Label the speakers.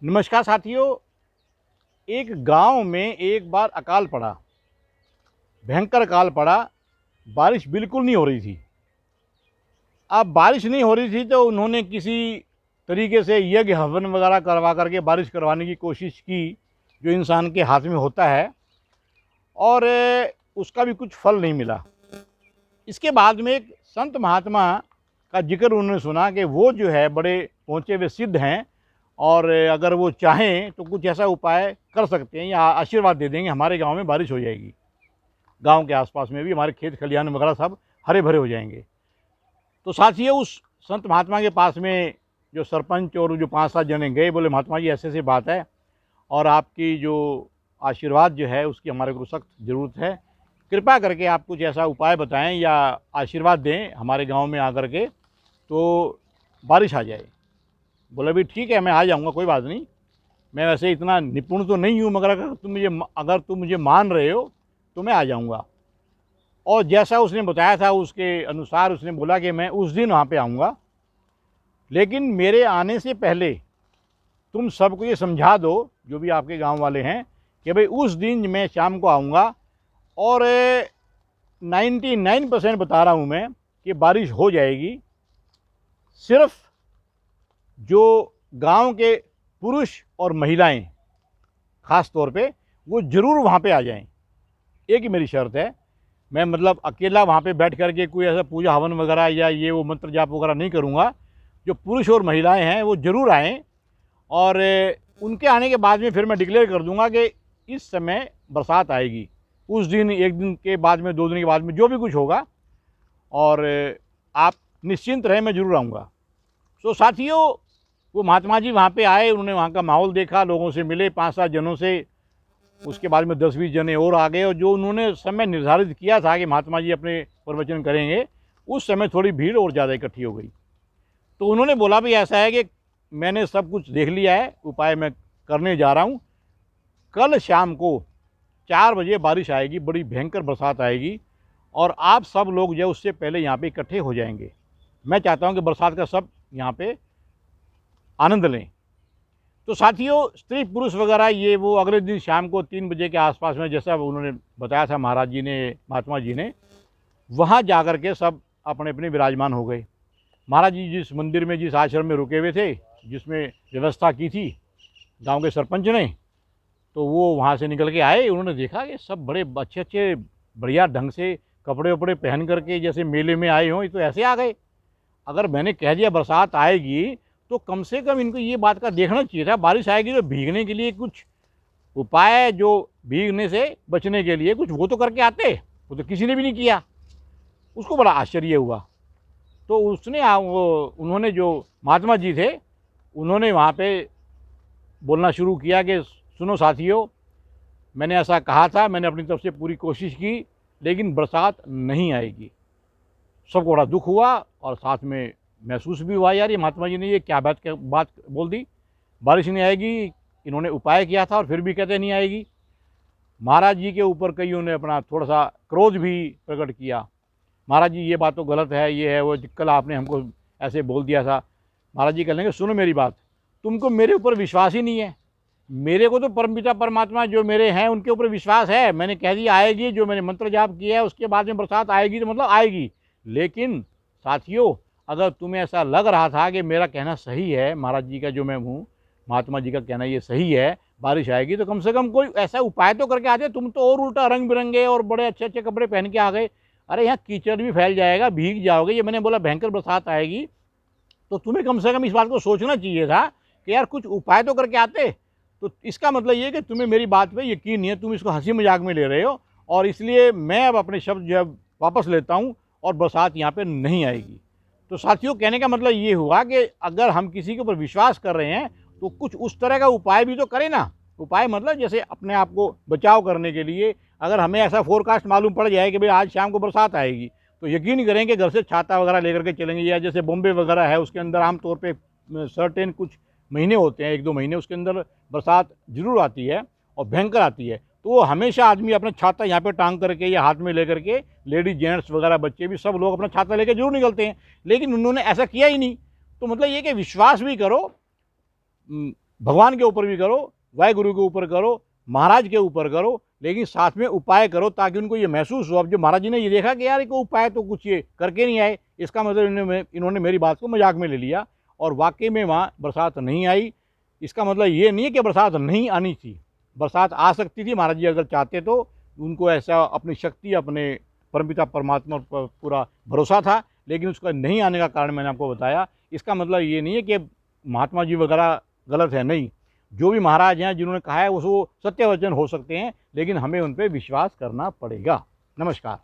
Speaker 1: नमस्कार साथियों। एक गांव में एक बार अकाल पड़ा, भयंकर अकाल पड़ा। बारिश बिल्कुल नहीं हो रही थी। अब बारिश नहीं हो रही थी तो उन्होंने किसी तरीके से यज्ञ हवन वगैरह करवा करके बारिश करवाने की कोशिश की, जो इंसान के हाथ में होता है, और उसका भी कुछ फल नहीं मिला। इसके बाद में एक संत महात्मा का जिक्र उन्होंने सुना कि वो जो है बड़े पहुँचे हुए सिद्ध हैं, और अगर वो चाहें तो कुछ ऐसा उपाय कर सकते हैं या आशीर्वाद दे देंगे, हमारे गांव में बारिश हो जाएगी। गांव के आसपास में भी हमारे खेत खलिहान वगैरह सब हरे भरे हो जाएंगे। तो साथियों, उस संत महात्मा के पास में जो सरपंच और जो 5-7 जने गए, बोले महात्मा जी ऐसे ऐसी बात है और आपकी जो आशीर्वाद जो है उसकी हमारे को सख्त ज़रूरत है। कृपा करके आप कुछ ऐसा उपाय बताएं या आशीर्वाद दें हमारे गांव में आकर के, तो बारिश आ जाए। बोले भी ठीक है, मैं आ जाऊंगा, कोई बात नहीं। मैं वैसे इतना निपुण तो नहीं हूँ, मगर अगर तुम मुझे मान रहे हो तो मैं आ जाऊंगा। और जैसा उसने बताया था उसके अनुसार उसने बोला कि मैं उस दिन वहाँ पे आऊँगा, लेकिन मेरे आने से पहले तुम सबको ये समझा दो, जो भी आपके गांव वाले हैं, कि भाई उस दिन मैं शाम को आऊँगा और 99% बता रहा हूँ मैं कि बारिश हो जाएगी। सिर्फ जो गांव के पुरुष और महिलाएं ख़ास तौर पे वो ज़रूर वहाँ पे आ जाएं। एक ही मेरी शर्त है, मैं मतलब अकेला वहाँ पे बैठ करके कोई ऐसा पूजा हवन वगैरह या ये वो मंत्र जाप वगैरह नहीं करूँगा। जो पुरुष और महिलाएं हैं वो ज़रूर आएँ, और उनके आने के बाद में फिर मैं डिक्लेयर कर दूँगा कि इस समय बरसात आएगी। उस दिन, एक दिन के बाद में, 2 दिन के बाद में, जो भी कुछ होगा, और आप निश्चिंत रहें, मैं ज़रूर आऊँगा। तो साथियों, वो महात्मा जी वहाँ पे आए, उन्होंने वहाँ का माहौल देखा, लोगों से मिले 5-7 जनों से। उसके बाद में 10-20 जने और आ गए, और जो उन्होंने समय निर्धारित किया था कि महात्मा जी अपने प्रवचन करेंगे, उस समय थोड़ी भीड़ और ज़्यादा इकट्ठी हो गई। तो उन्होंने बोला भी ऐसा है कि मैंने सब कुछ देख लिया है, उपाय मैं करने जा रहा हूँ। कल शाम को 4 बजे बारिश आएगी, बड़ी भयंकर बरसात आएगी, और आप सब लोग जो उससे पहले यहाँ पे इकट्ठे हो जाएंगे। मैं चाहता हूँ कि बरसात का सब यहाँ पे आनंद लें। तो साथियों, स्त्री पुरुष वगैरह ये वो अगले दिन शाम को 3 बजे के आसपास में, जैसा उन्होंने बताया था महाराज जी ने, महात्मा जी ने, वहाँ जा कर के सब अपने अपने विराजमान हो गए। महाराज जी जिस मंदिर में, जिस आश्रम में रुके हुए थे, जिसमें व्यवस्था की थी गांव के सरपंच ने, तो वो वहाँ से निकल के आए। उन्होंने देखा कि सब बड़े अच्छे अच्छे बढ़िया ढंग से कपड़े वपड़े पहन करके जैसे मेले में आए हों, तो ऐसे आ गए। अगर मैंने कह दिया बरसात आएगी तो कम से कम इनको ये बात का देखना चाहिए था, बारिश आएगी तो भीगने के लिए कुछ उपाय, जो भीगने से बचने के लिए कुछ, वो तो करके आते। वो तो किसी ने भी नहीं किया। उसको बड़ा आश्चर्य हुआ। तो उन्होंने, जो महात्मा जी थे, उन्होंने वहाँ पे बोलना शुरू किया कि सुनो साथियों, मैंने ऐसा कहा था, मैंने अपनी तरफ से पूरी कोशिश की, लेकिन बरसात नहीं आएगी। सबको बड़ा दुख हुआ, और साथ में महसूस भी हुआ, यार ये महात्मा जी ने ये क्या बात बोल दी, बारिश नहीं आएगी। इन्होंने उपाय किया था और फिर भी कहते नहीं आएगी। महाराज जी के ऊपर कईयों ने अपना थोड़ा सा क्रोध भी प्रकट किया। महाराज जी ये बात तो गलत है, ये है वो, कल आपने हमको ऐसे बोल दिया था। महाराज जी कह लेंगे सुनो मेरी बात, तुमको मेरे ऊपर विश्वास ही नहीं है। मेरे को तो परमपिता परमात्मा जो मेरे हैं उनके ऊपर विश्वास है। मैंने कह दिया आएगी, जो मैंने मंत्र जाप किया है उसके बाद में बरसात आएगी तो मतलब आएगी। लेकिन साथियों, अगर तुम्हें ऐसा लग रहा था कि मेरा कहना सही है, महाराज जी का जो मैं हूँ, महात्मा जी का कहना ये सही है, बारिश आएगी, तो कम से कम कोई ऐसा उपाय तो करके आते। तुम तो और उल्टा रंग बिरंगे और बड़े अच्छे अच्छे कपड़े पहन के आ गए। अरे यहाँ कीचड़ भी फैल जाएगा, भीग जाओगे। ये मैंने बोला भयंकर बरसात आएगी, तो तुम्हें कम से कम इस बात को सोचना चाहिए था कि यार कुछ उपाय तो करके आते। तो इसका मतलब ये कि तुम्हें मेरी बात पे यकीन नहीं है, तुम इसको हंसी मजाक में ले रहे हो, और इसलिए मैं अब अपने शब्द जो है वापस लेता हूँ, और बरसात यहाँ पे नहीं आएगी। तो साथियों, कहने का मतलब ये हुआ कि अगर हम किसी के ऊपर विश्वास कर रहे हैं तो कुछ उस तरह का उपाय भी तो करें ना। उपाय मतलब जैसे अपने आप को बचाव करने के लिए, अगर हमें ऐसा फोरकास्ट मालूम पड़ जाए कि भाई आज शाम को बरसात आएगी, तो यकीन करें कि घर से छाता वगैरह लेकर के चलेंगे। या जैसे बॉम्बे वगैरह है, उसके अंदर आमतौर पे सर्टेन कुछ महीने होते हैं, 1-2 महीने, उसके अंदर बरसात जरूर आती है और भयंकर आती है। तो वो हमेशा आदमी अपना छाता यहाँ पे टांग करके या हाथ में लेकर के, लेडीज जेंट्स वगैरह बच्चे भी सब लोग अपना छाता लेकर जरूर निकलते हैं। लेकिन उन्होंने ऐसा किया ही नहीं। तो मतलब ये कि विश्वास भी करो, भगवान के ऊपर भी करो, वाहेगुरु के ऊपर करो, महाराज के ऊपर करो, लेकिन साथ में उपाय करो ताकि उनको ये महसूस हो। अब जो महाराज जी ने ये देखा कि यार को उपाय तो कुछ ये करके नहीं आए, इसका मतलब इन्होंने मेरी बात को मजाक में ले लिया और वाकई में वहाँ बरसात नहीं आई। इसका मतलब ये नहीं है कि बरसात नहीं आनी थी, बरसात आ सकती थी। महाराज जी अगर चाहते तो उनको ऐसा अपनी शक्ति, अपने परमपिता परमात्मा पर पूरा भरोसा था, लेकिन उसका नहीं आने का कारण मैंने आपको बताया। इसका मतलब ये नहीं है कि महात्मा जी वगैरह गलत है, नहीं। जो भी महाराज हैं जिन्होंने कहा है वो सत्य वचन हो सकते हैं, लेकिन हमें उन पर विश्वास करना पड़ेगा। नमस्कार।